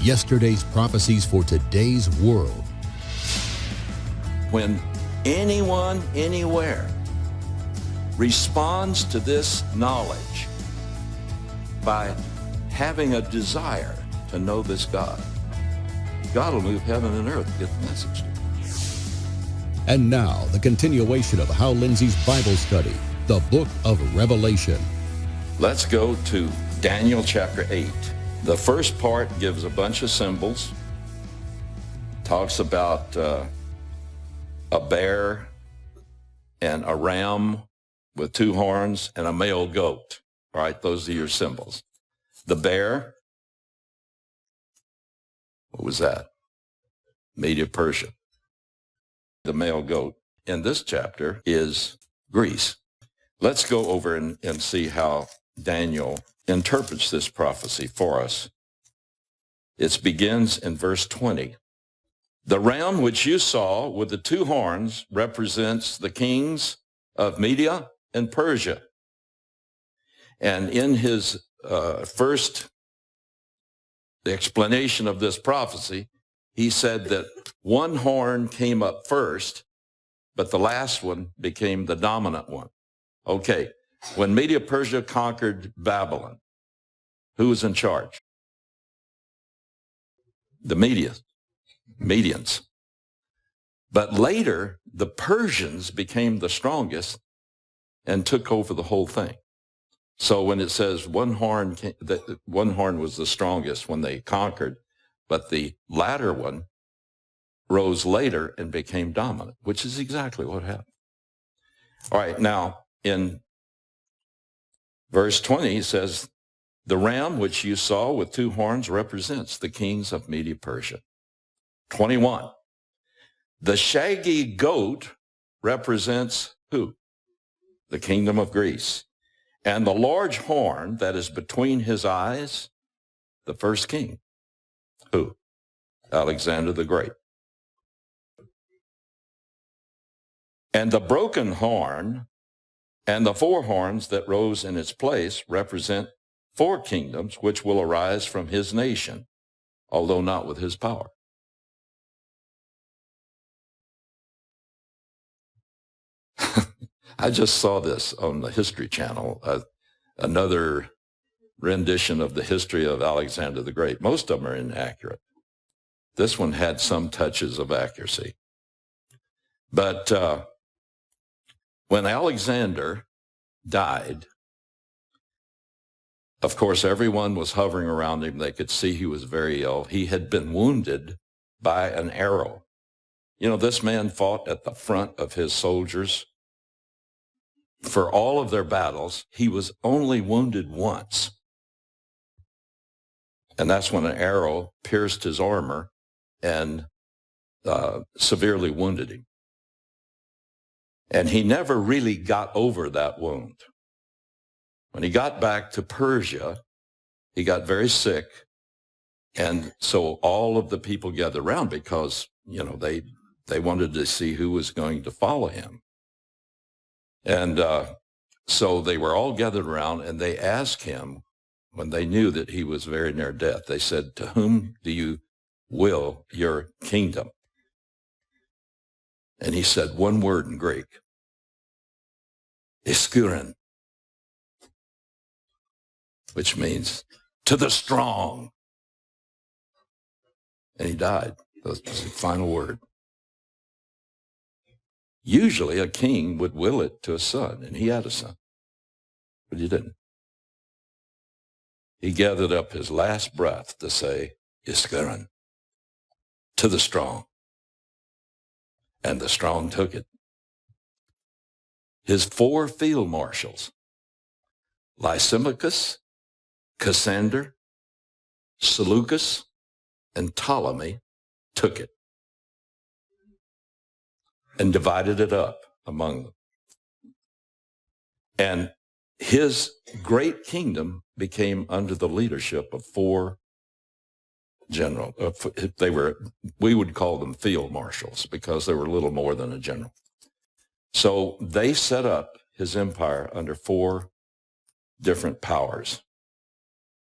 yesterday's prophecies for today's world. When anyone, anywhere, responds to this knowledge by having a desire to know this God, God will move heaven and earth to get the message to them. And now, the continuation of Hal Lindsey's Bible study, the book of Revelation. Let's go to Daniel chapter 8. The first part gives a bunch of symbols, talks about a bear and a ram with two horns and a male goat. All right, those are your symbols. The bear, what was that? Media-Persia. The male goat in this chapter is Greece. Let's go over and see how Daniel interprets this prophecy for us. It begins in verse 20. The ram which you saw with the two horns represents the kings of Media and Persia. And in his first explanation of this prophecy, he said that one horn came up first, but the last one became the dominant one. Okay, when Media-Persia conquered Babylon, who was in charge? The Medians. But later, the Persians became the strongest and took over the whole thing. So when it says one horn was the strongest when they conquered, but the latter one rose later and became dominant, which is exactly what happened. All right, now in verse 20, he says, the ram which you saw with two horns represents the kings of Media-Persia. 21, the shaggy goat represents who? The kingdom of Greece. And the large horn that is between his eyes, the first king. Who? Alexander the Great. And the broken horn and the four horns that rose in its place represent four kingdoms which will arise from his nation, although not with his power. I just saw this on the History Channel, another rendition of the history of Alexander the Great. Most of them are inaccurate. This one had some touches of accuracy. But when Alexander died, of course, everyone was hovering around him. They could see he was very ill. He had been wounded by an arrow. You know, this man fought at the front of his soldiers. For all of their battles, he was only wounded once. And that's when an arrow pierced his armor and severely wounded him. And he never really got over that wound. When he got back to Persia, he got very sick. And so all of the people gathered around because, you know, they wanted to see who was going to follow him. And so they were all gathered around, and they asked him, when they knew that he was very near death, they said, to whom do you will your kingdom? And he said one word in Greek, iskuren, which means to the strong. And he died. That was the final word. Usually a king would will it to a son, and he had a son, but he didn't. He gathered up his last breath to say, iskuren, to the strong. And the strong took it. His four field marshals, Lysimachus, Cassander, Seleucus, and Ptolemy, took it and divided it up among them. And his great kingdom became under the leadership of four generals. We would call them field marshals because they were little more than a general. So they set up his empire under four different powers.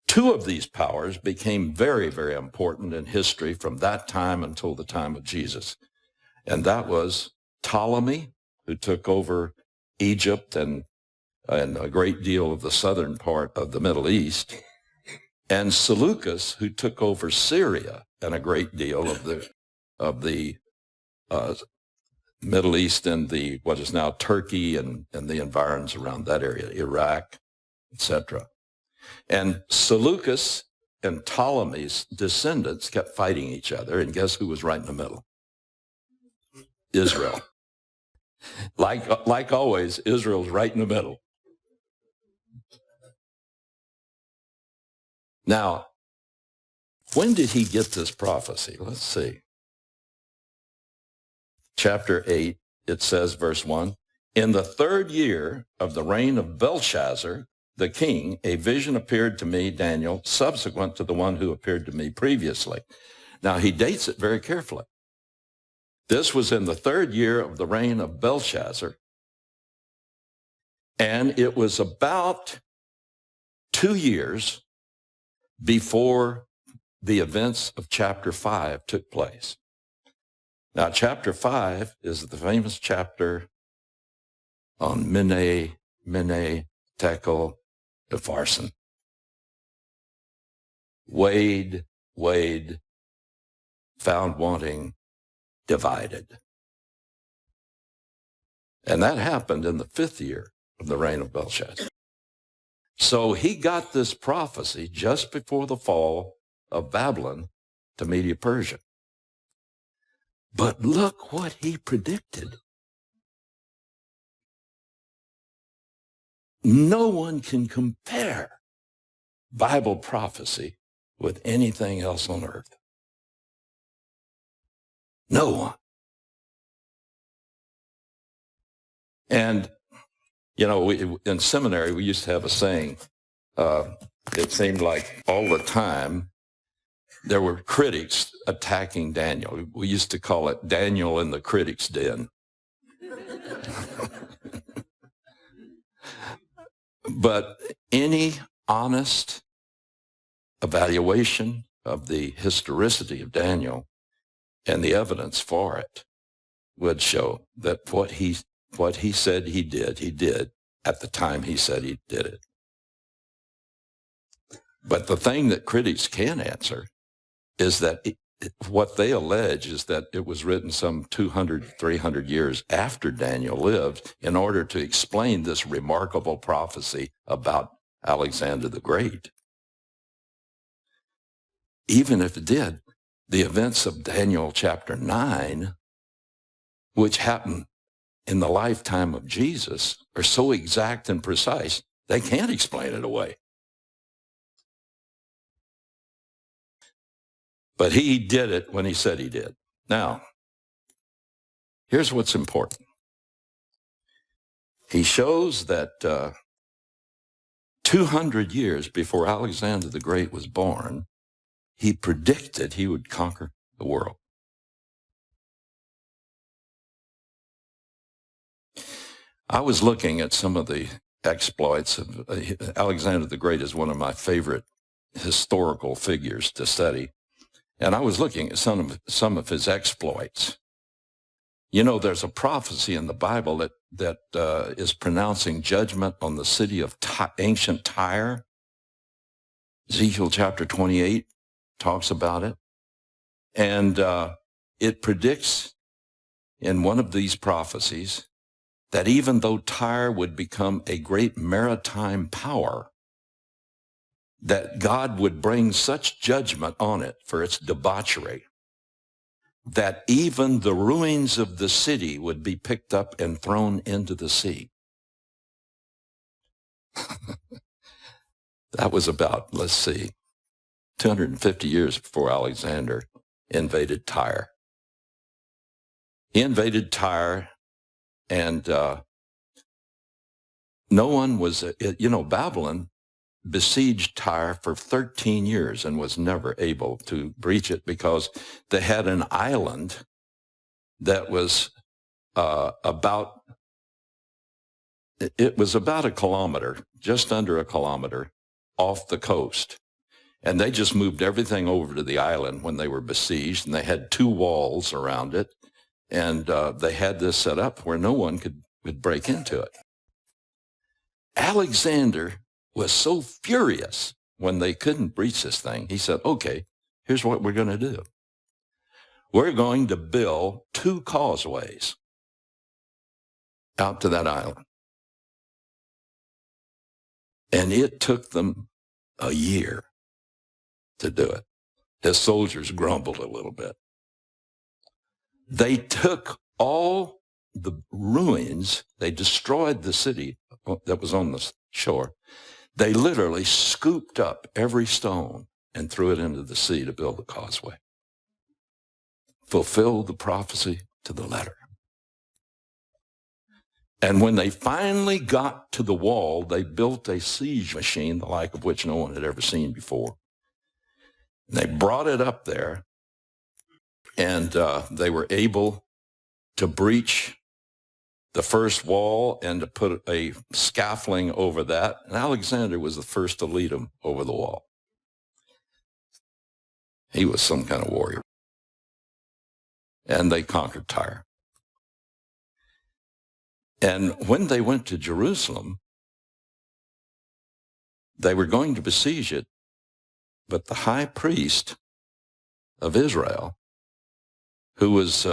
Two of these powers became very, very important in history from that time until the time of Jesus. And that was Ptolemy, who took over Egypt and a great deal of the southern part of the Middle East, and Seleucus, who took over Syria and a great deal of the Middle East and what is now Turkey and the environs around that area, Iraq, etc. And Seleucus and Ptolemy's descendants kept fighting each other, and guess who was right in the middle? Israel. Like always, Israel's right in the middle. Now, when did he get this prophecy? Let's see. Chapter 8, it says, verse 1, in the 3rd year of the reign of Belshazzar, the king, a vision appeared to me, Daniel, subsequent to the one who appeared to me previously. Now, he dates it very carefully. This was in the 3rd year of the reign of Belshazzar, and it was about 2 years before the events of chapter 5 took place. Now, chapter 5 is the famous chapter on Mene, Tekel, Upharsin. Weighed, found wanting, divided. And that happened in the 5th year of the reign of Belshazzar. So he got this prophecy just before the fall of Babylon to Media-Persia. But look what he predicted. No one can compare Bible prophecy with anything else on earth. No one. And in seminary, we used to have a saying, it seemed like all the time there were critics attacking Daniel. We used to call it Daniel in the critics' den. But any honest evaluation of the historicity of Daniel and the evidence for it would show that what he said he did at the time he said he did it. But the thing that critics can answer is that what they allege is that it was written some 200, 300 years after Daniel lived in order to explain this remarkable prophecy about Alexander the Great. Even if it did, the events of Daniel chapter 9, which happened in the lifetime of Jesus, are so exact and precise, they can't explain it away. But he did it when he said he did. Now, here's what's important. He shows that 200 years before Alexander the Great was born, he predicted he would conquer the world. I was looking at some of the exploits of Alexander the Great is one of my favorite historical figures to study. And I was looking at some of his exploits. There's a prophecy in the Bible that is pronouncing judgment on the city of ancient Tyre. Ezekiel chapter 28 talks about it. And it predicts in one of these prophecies that even though Tyre would become a great maritime power, that God would bring such judgment on it for its debauchery that even the ruins of the city would be picked up and thrown into the sea. That was about, 250 years before Alexander invaded Tyre. He invaded Tyre, and no one was, Babylon besieged Tyre for 13 years and was never able to breach it because they had an island that was about a kilometer, just under a kilometer off the coast. And they just moved everything over to the island when they were besieged, and they had 2 walls around it. And they had this set up where no one could break into it. Alexander was so furious when they couldn't breach this thing. He said, okay, here's what we're going to do. We're going to build 2 causeways out to that island. And it took them a year to do it. His soldiers grumbled a little bit. They took all the ruins, they destroyed the city that was on the shore. They literally scooped up every stone and threw it into the sea to build the causeway. Fulfilled the prophecy to the letter. And when they finally got to the wall, they built a siege machine, the like of which no one had ever seen before. They brought it up there, and they were able to breach the first wall and to put a scaffolding over that. And Alexander was the first to lead them over the wall. He was some kind of warrior. And they conquered Tyre. And when they went to Jerusalem, they were going to besiege it, but the high priest of Israel, who was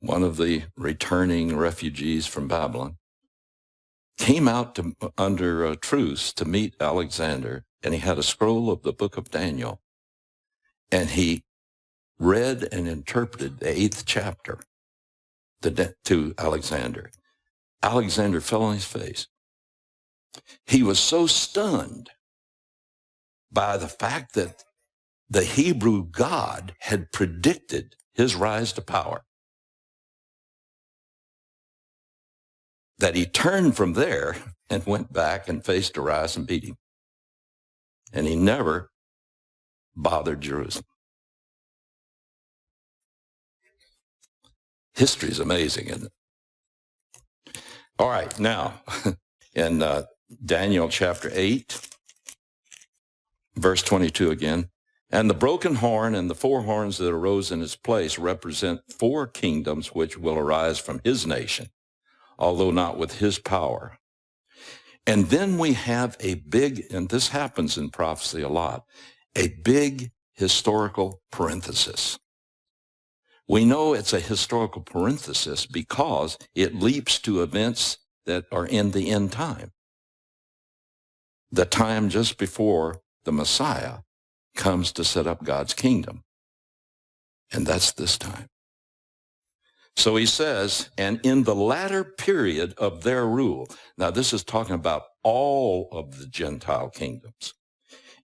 one of the returning refugees from Babylon, came out under a truce to meet Alexander, and he had a scroll of the book of Daniel, and he read and interpreted the 8th chapter to Alexander. Alexander fell on his face. He was so stunned by the fact that the Hebrew God had predicted his rise to power that he turned from there and went back and faced Darius and beat him. And he never bothered Jerusalem. History is amazing, isn't it? All right, now, in Daniel chapter 8, verse 22 again, and the broken horn and the 4 horns that arose in its place represent 4 kingdoms which will arise from his nation, although not with his power. And then we have a big, and this happens in prophecy a lot, a big historical parenthesis. We know it's a historical parenthesis because it leaps to events that are in the end time. The time just before the Messiah comes to set up God's kingdom. And that's this time. So he says, and in the latter period of their rule, now this is talking about all of the Gentile kingdoms.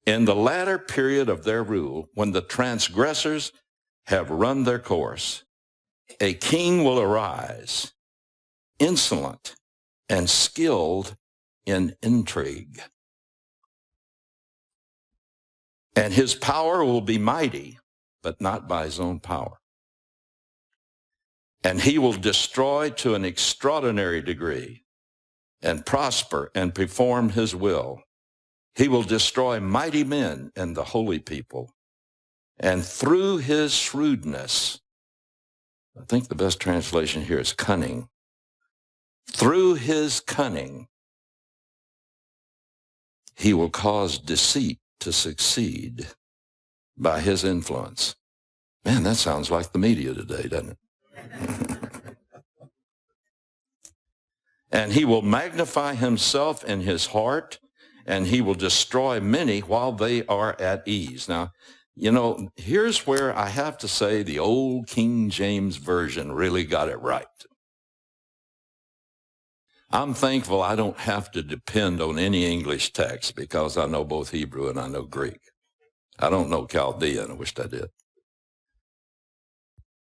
In the latter period of their rule, when the transgressors have run their course, a king will arise, insolent and skilled in intrigue. And his power will be mighty, but not by his own power. And he will destroy to an extraordinary degree and prosper and perform his will. He will destroy mighty men and the holy people. And through his shrewdness, I think the best translation here is cunning. Through his cunning, he will cause deceit to succeed by his influence. Man, that sounds like the media today, doesn't it? And he will magnify himself in his heart, and he will destroy many while they are at ease. Now, you know, here's where I have to say the old King James Version really got it right. I'm thankful I don't have to depend on any English text because I know both Hebrew and I know Greek. I don't know Chaldean. I wish I did.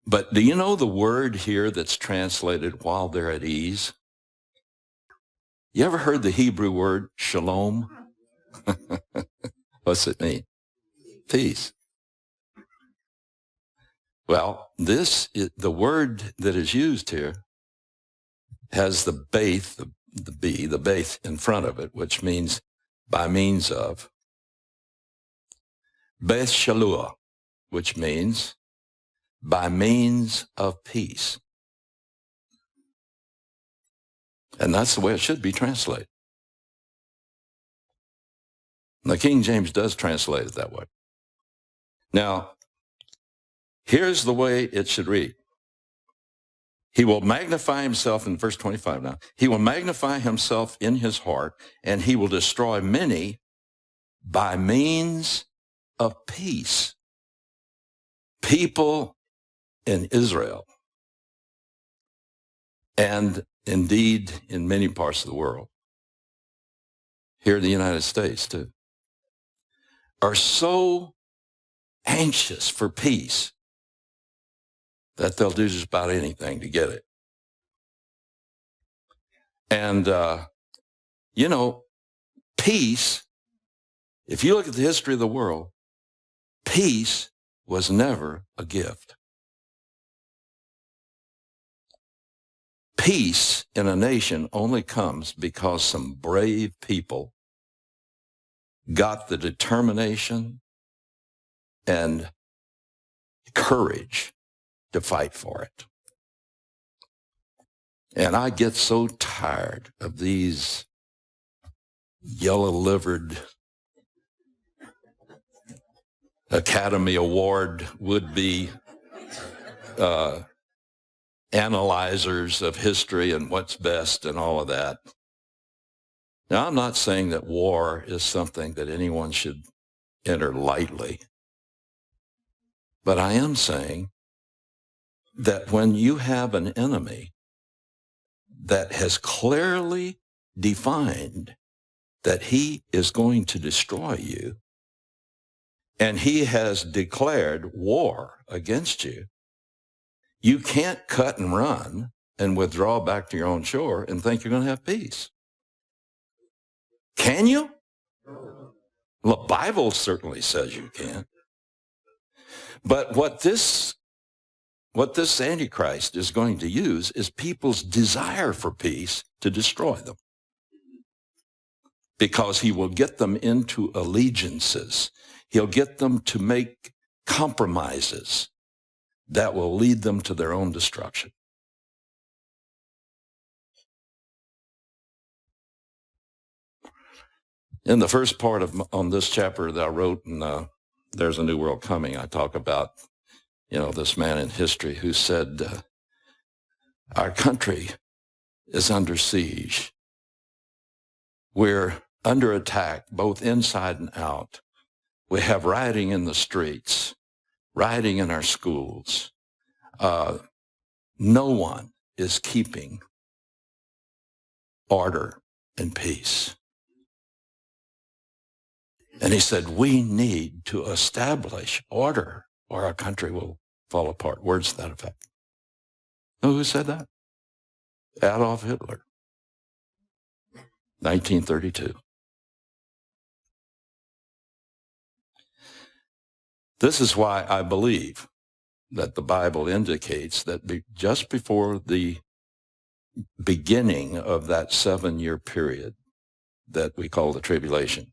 But do you know the word here that's translated while they're at ease? You ever heard the Hebrew word shalom? What's it mean? Peace. Well, the word that is used here has the baith, the baith in front of it, which means by means of. Beth Shalua, which means by means of peace. And that's the way it should be translated. The King James does translate it that way. Now, here's the way it should read. He will magnify himself, in verse 25 now, he will magnify himself in his heart, and he will destroy many by means of peace. People in Israel, and indeed in many parts of the world, here in the United States too, are so anxious for peace that they'll do just about anything to get it. And, peace, if you look at the history of the world, peace was never a gift. Peace in a nation only comes because some brave people got the determination and courage to fight for it. And I get so tired of these yellow-livered Academy Award would-be analyzers of history and what's best and all of that. Now, I'm not saying that war is something that anyone should enter lightly, but I am saying that when you have an enemy that has clearly defined that he is going to destroy you, and he has declared war against you, you can't cut and run and withdraw back to your own shore and think you're going to have peace. Can you? Well, the Bible certainly says you can. But what this Antichrist is going to use is people's desire for peace to destroy them. Because he will get them into allegiances. He'll get them to make compromises that will lead them to their own destruction. In the first part on this chapter that I wrote in There's a New World Coming, I talk about, this man in history who said, our country is under siege. We're under attack, both inside and out. We have rioting in the streets, rioting in our schools. No one is keeping order and peace. And he said, we need to establish order or our country will fall apart. Words to that effect. Know who said that? Adolf Hitler, 1932. This is why I believe that the Bible indicates that just before the beginning of that 7-year period that we call the tribulation,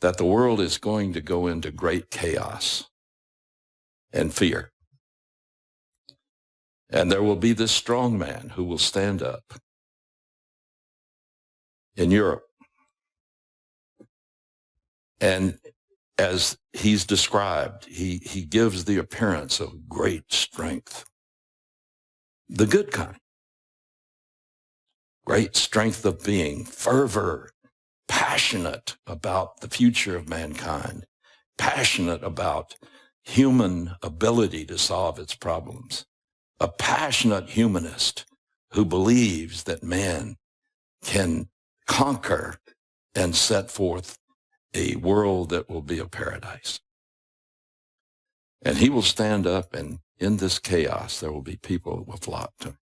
that the world is going to go into great chaos and fear. And there will be this strong man who will stand up in Europe. And as he's described, he gives the appearance of great strength. The good kind. Great strength of being, fervor, passionate about the future of mankind, passionate about human ability to solve its problems, a passionate humanist who believes that man can conquer and set forth a world that will be a paradise. And he will stand up, and in this chaos, there will be people that will flock to him.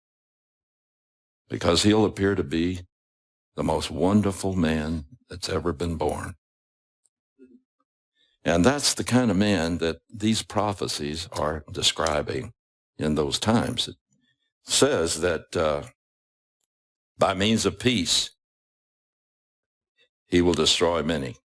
Because he'll appear to be the most wonderful man that's ever been born. And that's the kind of man that these prophecies are describing in those times. It says that by means of peace, he will destroy many.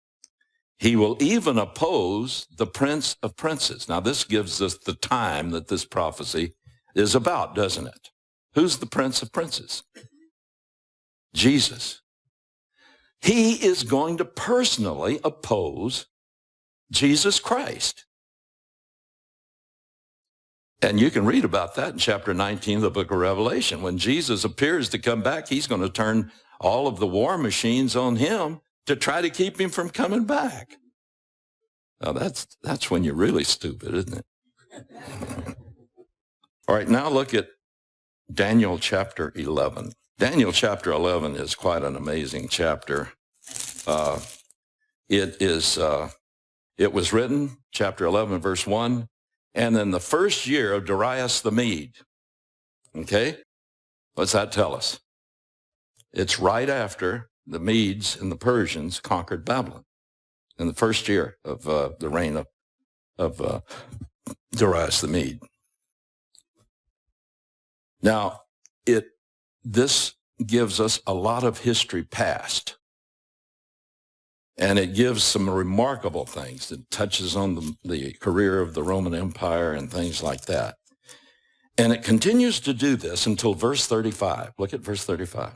He will even oppose the Prince of Princes. Now, this gives us the time that this prophecy is about, doesn't it? Who's the Prince of Princes? Jesus. He is going to personally oppose Jesus Christ. And you can read about that in chapter 19 of the book of Revelation. When Jesus appears to come back, he's going to turn all of the war machines on him to try to keep him from coming back. Now, that's when you're really stupid, isn't it? All right, now look at Daniel chapter 11. Daniel chapter 11 is quite an amazing chapter. It was written, chapter 11, verse 1, and in the first year of Darius the Mede. Okay? What's that tell us? It's right after the Medes and the Persians conquered Babylon, in the first year of the reign of Darius the Mede. Now, this gives us a lot of history past, and it gives some remarkable things. It touches on the career of the Roman Empire and things like that. And it continues to do this until verse 35. Look at verse 35.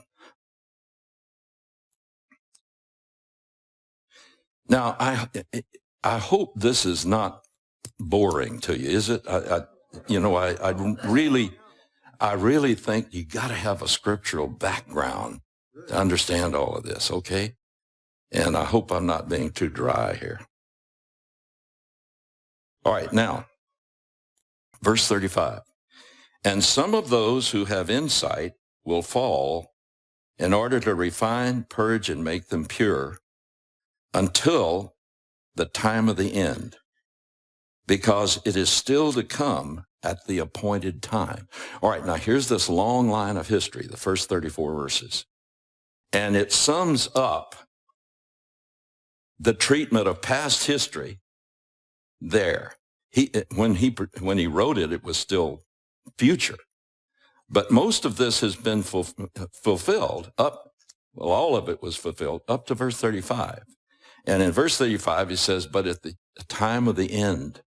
Now, I hope this is not boring to you, is it? I really think you got to have a scriptural background to understand all of this, okay? And I hope I'm not being too dry here. All right, now, verse 35. And some of those who have insight will fall in order to refine, purge, and make them pure until the time of the end, because it is still to come at the appointed time. All right, now here's this long line of history, the first 34 verses. And it sums up the treatment of past history there. When he wrote it, it was still future. But most of this has been fulfilled all of it was fulfilled up to verse 35. And in verse 35, he says, but at the time of the end,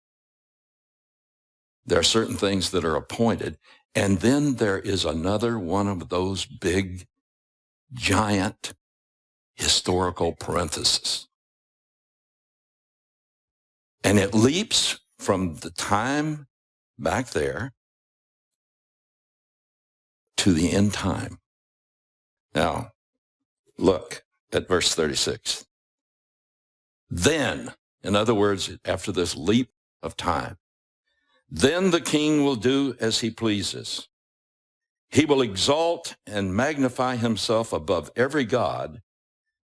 there are certain things that are appointed. And then there is another one of those big, giant historical parentheses. And it leaps from the time back there to the end time. Now, look at verse 36. Then, in other words, after this leap of time, then the king will do as he pleases. He will exalt and magnify himself above every god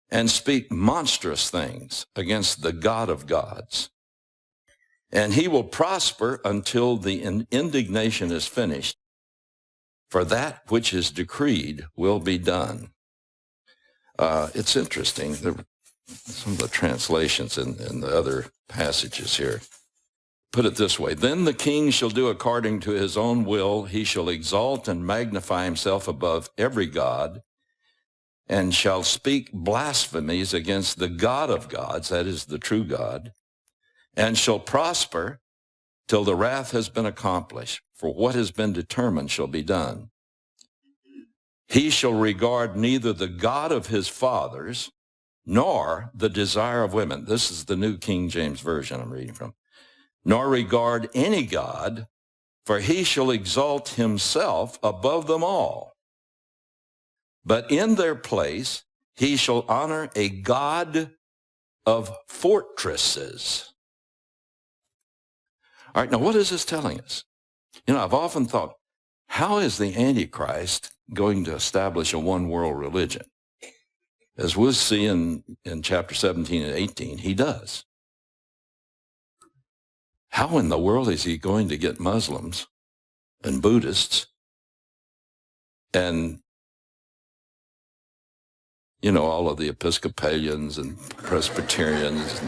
and speak monstrous things against the God of gods. And he will prosper until the indignation is finished, for that which is decreed will be done. It's interesting, some of the translations in the other passages here. Put it this way, then the king shall do according to his own will. He shall exalt and magnify himself above every god, and shall speak blasphemies against the God of gods, that is the true God, and shall prosper till the wrath has been accomplished, for what has been determined shall be done. He shall regard neither the God of his fathers, nor the desire of women. This is the New King James Version I'm reading from. Nor regard any God, for he shall exalt himself above them all. But in their place he shall honor a God of fortresses. All right, now what is this telling us? You know, I've often thought, how is the Antichrist going to establish a one-world religion? As we'll see in chapter 17 and 18, he does. How in the world is he going to get Muslims and Buddhists and, you know, all of the Episcopalians and Presbyterians?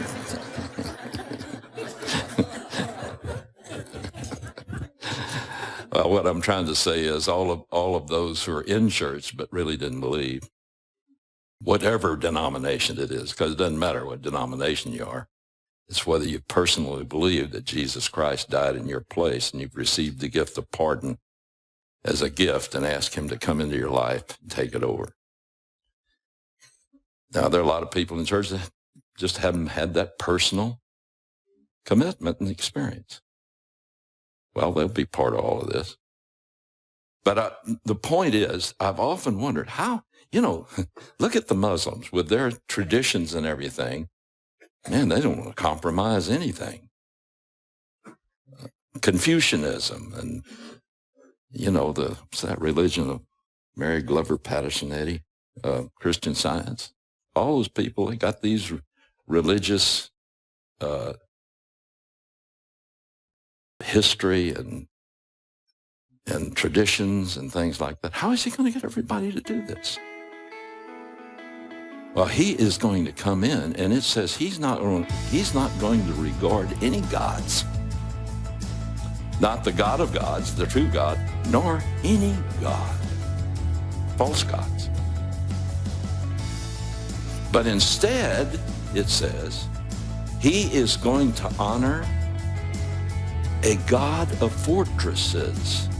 Well, what I'm trying to say is all of those who are in church but really didn't believe, whatever denomination it is, because it doesn't matter what denomination you are. It's whether you personally believe that Jesus Christ died in your place and you've received the gift of pardon as a gift and ask him to come into your life and take it over. Now, there are a lot of people in church that just haven't had that personal commitment and experience. Well, they'll be part of all of this. But the point is, I've often wondered how, look at the Muslims with their traditions and everything. Man, they don't want to compromise anything. Confucianism and, what's that religion of Mary Glover Patterson, Christian Science. All those people, they got these religious history and traditions and things like that. How is he going to get everybody to do this? Well, he is going to come in, and it says he's not going to regard any gods, not the God of gods, the true God, nor any god, false gods. But instead, it says, he is going to honor a God of fortresses.